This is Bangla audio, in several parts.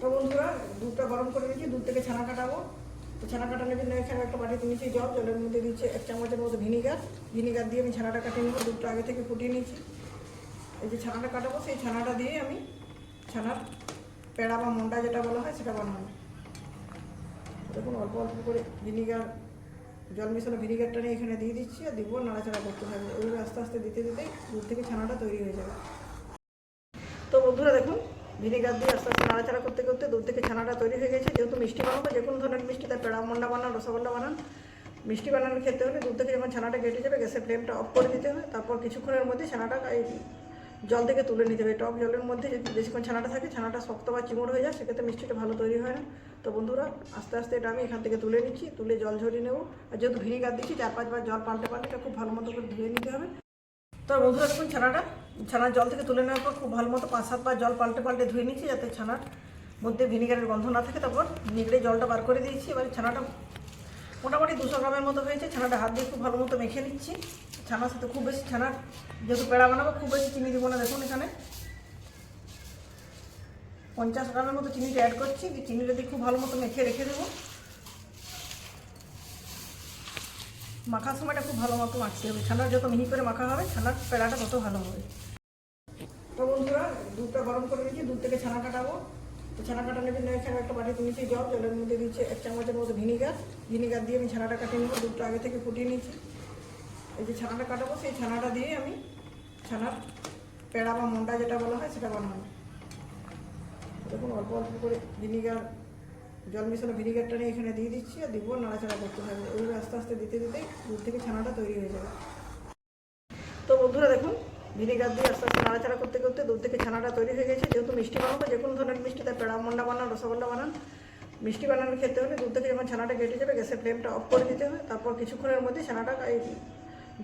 তো বন্ধুরা দুধটা গরম করে নিয়েছি, দুধ থেকে ছানা কাটাবো। তো ছানা কাটানোর জন্য এখানে একটা বাটিতে নিয়েছি জল, জলের মধ্যে দিচ্ছি 1 চামচের মতো ভিনিগার দিয়ে আমি ছানাটা কাটিয়ে নেবো। দুধটা আগে থেকে ফুটিয়ে নিয়েছি। এই যে ছানাটা কাটাবো, সেই ছানাটা দিয়ে আমি ছানার পেড়া বা মন্ডা যেটা বলা হয় সেটা বানাবো। দেখুন অল্প অল্প করে জল মেশানো ভিনিগারটা নিয়ে এখানে দিয়ে দিচ্ছি আর দিব, নাড়াচাড়া করতে থাকবে। ওইভাবে আস্তে আস্তে দিতে দিতেই দুধ থেকে ছানাটা তৈরি হয়ে যাবে। তো বন্ধুরা দেখুন ভিনিগার দিয়ে আস্তে আস্তে নাড়াচাড়া করতে করতে দুধ থেকে ছানাটা তৈরি হয়ে গেছে। যেহেতু মিষ্টি বানাবো, যে কোনো ধরনের মিষ্টি, তার পেড়া মন্ডা বানান, রসগোল্লা বানান, মিষ্টি বানানোর ক্ষেত্রে হলে দুধ থেকে যখন ছানাটা কেটে যাবে গ্যাসের ফ্লেমটা অফ করে দিতে হবে। তারপর কিছুক্ষণের মধ্যে ছানাটা এই জল থেকে তুলে নিতে হবে। টক জলের মধ্যে যদি বেশিক্ষণ ছানাটা থাকে, ছানাটা শক্ত বা চিমড় হয়ে যায়, সেক্ষেত্রে মিষ্টিটা ভালো তৈরি হয় না। তো বন্ধুরা আস্তে আস্তে এটা আমি এখান থেকে তুলে নিচ্ছি, তুলে জল ঝরিয়ে নেবো। আর যেহেতু ভিনিগার দিচ্ছি 4-5 বার জল পাল্টে এটা খুব ভালো মতো করে ধুয়ে নিতে হবে। তো বন্ধুরা দেখুন ছানার জল থেকে তুলে নেওয়ার পর খুব ভালো মতো 5-7 বার জল পাল্টে ধুয়ে নিচ্ছি, যাতে ছানার মধ্যে ভিনিগারের গন্ধ না থাকে। তারপর নিগড়ে জলটা বার করে দিয়েছি। এবার ছানাটা মোটামুটি 200 গ্রামের মতো হয়েছে। ছানাটা হাত দিয়ে খুব ভালো মতো মেখে নিচ্ছি। ছানার সাথে খুব বেশি যেহেতু পেড়া বানাবো, খুব বেশি চিনি দিব না। দেখুন এখানে 50 গ্রামের মতো চিনিটা অ্যাড করছি। চিনিটা দিয়ে খুব ভালো মতো মেখে রেখে দেবো। মাখার সময়টা খুব ভালো মতো মাখতে হবে। ছানার যত মিহি করে মাখা হবে, ছানার পেড়াটা তত ভালো হবে। তো বন্ধুরা দুধটা গরম করে নিয়েছি, দুধ থেকে ছানা কাটাবো। তো ছানা কাটানোর জন্য এখানে একটা বাটিতে নিয়েছি জল, জলের মধ্যে দিচ্ছি 1 চামচের মতো ভিনিগার দিয়ে আমি ছানাটা কাটিয়ে নেবো। দুধটা আগে থেকে ফুটিয়ে নিয়েছি। এই যে ছানাটা কাটাবো, সেই ছানাটা দিয়ে আমি ছানার পেড়া বা মন্ডা যেটা বলা হয় সেটা বানাবো। দেখুন অল্প অল্প করে জল মেশানো ভিনিগারটা নিয়ে এখানে দিয়ে দিচ্ছি আর দিব, নাড়াচাড়া করতে থাকবে। ওইভাবে আস্তে আস্তে দিতে দিতেই দুধ থেকে ছানাটা তৈরি হয়ে যাবে। তো বন্ধুরা দেখুন ভিনিগার দিয়ে আস্তে আস্তে নাড়াচাড়া করতে করতে দুধ থেকে ছানাটা তৈরি হয়ে গেছে। যেহেতু মিষ্টি বানাবো, যে কোনো ধরনের মিষ্টি, তার পেড়া মন্ডা বানান, রসগোল্লা বানান, মিষ্টি বানানোর ক্ষেত্রে হলে দুধ থেকে যখন ছানাটা কেটে যাবে গ্যাসের ফ্লেমটা অফ করে দিতে হবে। তারপর কিছুক্ষণের মধ্যে ছানাটা এই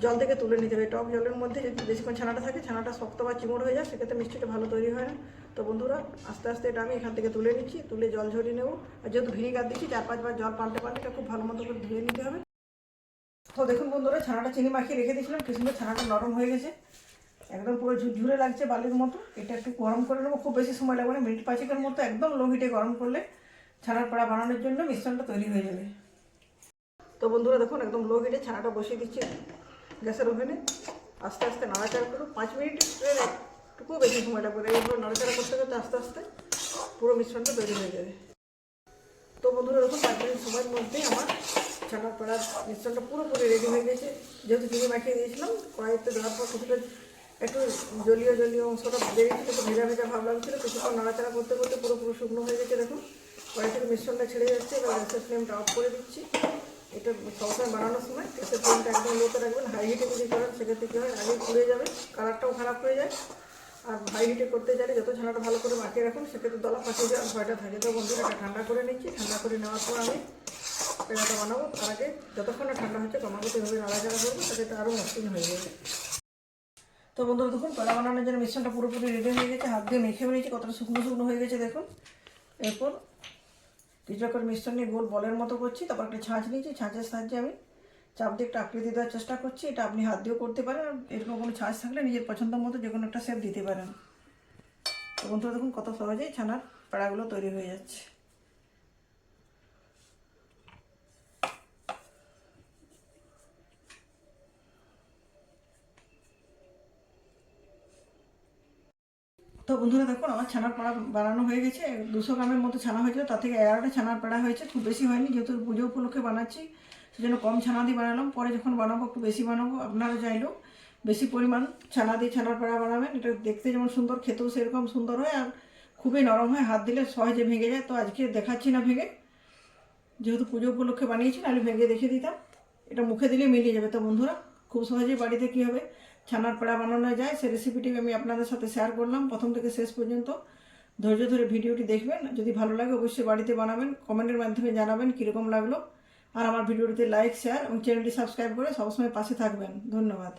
জল থেকে তুলে নিতে হবে। টক জলের মধ্যে যদি বেশিক্ষণ ছানাটা থাকে, ছানাটা শক্ত বা চিমড় হয়ে যায়, সেক্ষেত্রে মিষ্টিটা ভালো তৈরি হয় না। তো বন্ধুরা আস্তে আস্তে এটা আমি এখান থেকে তুলে নিচ্ছি, তুলে জল ঝরিয়ে নেবো। আর যেহেতু ভিনিগার দিচ্ছি 4-5 বার জল পাল্টে এটা খুব ভালো মতো করে ধুয়ে নিতে হবে। তো দেখুন বন্ধুরা ছানাটা চিনি মাখিয়ে রেখে দিয়েছিলাম, কি সুন্দর ছানাটা নরম হয়ে গেছে, একদম পুরো ঝুরঝুরে লাগছে বালির মতো। এটা একটু গরম করে নেবো, খুব বেশি সময় লাগবে না, মিনিট 5-এর মতো একদম লো হিটে গরম করলে ছানার পেড়া বানানোর জন্য মিশ্রণটা তৈরি হয়ে যাবে। তো বন্ধুরা দেখুন একদম লো হিটে ছানাটা বসিয়ে দিচ্ছি গ্যাসের ওভেনে। আস্তে আস্তে নাড়াচাড়া করুন, 5 মিনিটের একটুকু বেশি সময় লাগবে। এইভাবে নাড়াচাড়া করতে করতে আস্তে আস্তে পুরো মিশ্রণটা তৈরি হয়ে যাবে। তো বন্ধুরা দেখুন 5 মিনিট সময়ের মধ্যেই আমার ছানার পেড়ার মিশ্রণটা পুরোপুরি রেডি হয়ে গেছে। যেহেতু চিনি মাখিয়ে দিয়েছিলাম, কড়াইতে দেওয়ার পর কিছুটা একটু জলীয় অংশটা বেরিয়েছিল, একটু ভেজা ভাব লাগছিল। কিছুক্ষণ নাড়াচাড়া করতে করতে পুরো শুকনো হয়ে গেছে। দেখুন কড়াই থেকে মিশ্রণটা ছেড়ে যাচ্ছে। এবার গ্যাসের ফ্লেমটা অফ করে দিচ্ছি। এটা সবসময় বানানোর সময় গ্যাসের ফ্লেমটা একদম লোতে রাখবেন। হাই হিটে যদি করেন সেক্ষেত্রে কী হয়, আগে পুড়ে যাবে, কালারটাও খারাপ হয়ে যায়। আর হাই হিটে করতে চাইলে যত ছানাটা ভালো করে মাখিয়ে রাখুন, সেক্ষেত্রে দলা ফাটিয়ে যাওয়ার ভয়টা থাকে। তো বন্ধুরা এটা ঠান্ডা করে নিচ্ছি। ঠান্ডা করে নেওয়ার পর আমি পেড়াটা বানাবো। তার আগে যতক্ষণ না ঠান্ডা হচ্ছে ক্রমাগত এভাবে নাড়াচাড়া করবো, সেক্ষেত্রে আরও মসৃণ হয়ে যাবে। তো বন্ধুরা দেখুন পেড়া বানানোর জন্য মিশ্রণটা পুরোপুরি রেডি হয়ে গেছে। হাত দিয়ে মেখেও নিয়েছি, কতটা শুকনো হয়ে গেছে দেখুন। এরপর কিছুটা করে মিশ্রণ নিয়ে গোল বলের মতো করছি। তারপর একটা ছাঁচ নিয়েছি, ছাঁচের সাহায্যে আমি চাপ দিয়ে একটা আকৃতি দেওয়ার চেষ্টা করছি। এটা আপনি হাত দিয়েও করতে পারেন, এরকম কোনো ছাঁচ থাকলে নিজের পছন্দ মতো যে কোনো একটা শেপ দিতে পারেন। তো বন্ধুরা দেখুন কত সহজেই ছানার পেড়াগুলো তৈরি হয়ে যাচ্ছে। তো বন্ধুরা দেখুন আমার ছানার পেড়া বানানো হয়ে গেছে। 200 গ্রামের মতো ছানা হয়েছিল, তার থেকে 11টা ছানার পেড়া হয়েছে। খুব বেশি হয়নি, যেহেতু পুজো উপলক্ষে বানাচ্ছি সেজন্য কম ছানা দিয়ে বানালাম। পরে যখন বানাবো একটু বেশি বানাবো। আপনারা চাইলেও বেশি পরিমাণ ছানা দিয়ে ছানার পেড়া বানাবেন। এটা দেখতে যেমন সুন্দর, খেতেও সেরকম সুন্দর হয়, আর খুবই নরম হয়, হাত দিলে সহজে ভেঙে যায়। তো আজকে দেখাচ্ছি না ভেঙে, যেহেতু পুজো উপলক্ষে বানিয়েছি, নাহলে ভেঙে দেখে দিতাম। এটা মুখে দিলে মিলিয়ে যাবে। তো বন্ধুরা খুব সহজেই বাড়িতে কীভাবে ছানার পেড়া বানানো যায় সেই রেসিপিটি আমি আপনাদের সাথে শেয়ার করলাম। প্রথম থেকে শেষ পর্যন্ত ধৈর্য ধরে ভিডিওটি দেখবেন। যদি ভালো লাগে অবশ্যই বাড়িতে বানাবেন, কমেন্টের মাধ্যমে জানাবেন কীরকম লাগলো। আর আমার ভিডিওটিতে লাইক, শেয়ার এবং চ্যানেলটি সাবস্ক্রাইব করে সবসময় পাশে থাকবেন। ধন্যবাদ।